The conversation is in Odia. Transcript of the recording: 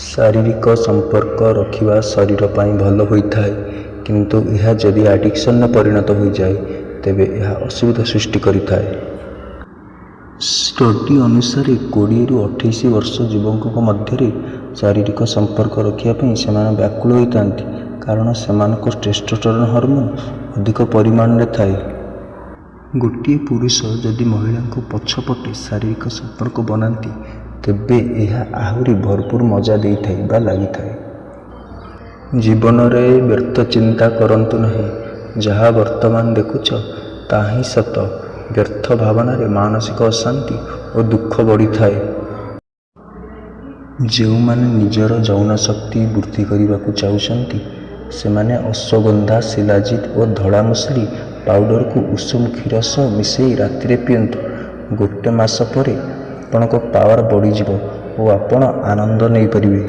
ଶାରୀରିକ ସମ୍ପର୍କ ରଖିବା ଶରୀର ପାଇଁ ଭଲ ହୋଇଥାଏ, କିନ୍ତୁ ଏହା ଯଦି ଆଡିକ୍ସନରେ ପରିଣତ ହୋଇଯାଏ ତେବେ ଏହା ଅସୁବିଧା ସୃଷ୍ଟି କରିଥାଏ। ଷ୍ଟଡି ଅନୁସାରେ 20ରୁ 28 ବର୍ଷ ଯୁବକଙ୍କ ମଧ୍ୟରେ ଶାରୀରିକ ସମ୍ପର୍କ ରଖିବା ପାଇଁ ସେମାନେ ବ୍ୟାକୁଳ ହୋଇଥାନ୍ତି, କାରଣ ସେମାନଙ୍କ ଟେଷ୍ଟୋଷ୍ଟେରୋନ ହର୍ମୋନ୍ ଅଧିକ ପରିମାଣରେ ଥାଏ। ଗୋଟିଏ ପୁରୁଷ ଯଦି ମହିଳାଙ୍କ ପଛପଟେ ଶାରୀରିକ ସମ୍ପର୍କ ବନାନ୍ତି ତେବେ ଏହା ଆହୁରି ଭରପୁର ମଜା ଦେଇଥାଏ ବା ଲାଗିଥାଏ। ଜୀବନରେ ବ୍ୟର୍ଥ ଚିନ୍ତା କରନ୍ତୁ ନାହିଁ। ଯାହା ବର୍ତ୍ତମାନ ଦେଖୁଛ ତାହା ହିଁ ସତ। ବ୍ୟର୍ଥ ଭାବନାରେ ମାନସିକ ଅଶାନ୍ତି ଓ ଦୁଃଖ ବଢ଼ିଥାଏ। ଯେଉଁମାନେ ନିଜର ଯୌନ ଶକ୍ତି ବୃଦ୍ଧି କରିବାକୁ ଚାହୁଁଛନ୍ତି ସେମାନେ ଅଶ୍ୱଗନ୍ଧା, ଶିଲାଜିତ୍ ଓ ଧଳା ମସୁରୀ ପାଉଡରକୁ ଉଷୁମ କ୍ଷୀର ସହ ମିଶାଇ ରାତିରେ ପିଅନ୍ତୁ। 1 ମାସ ପରେ ଆପଣଙ୍କ ପାୱାର ବଢ଼ିଯିବ ଓ ଆପଣ ଆନନ୍ଦ ନେଇପାରିବେ।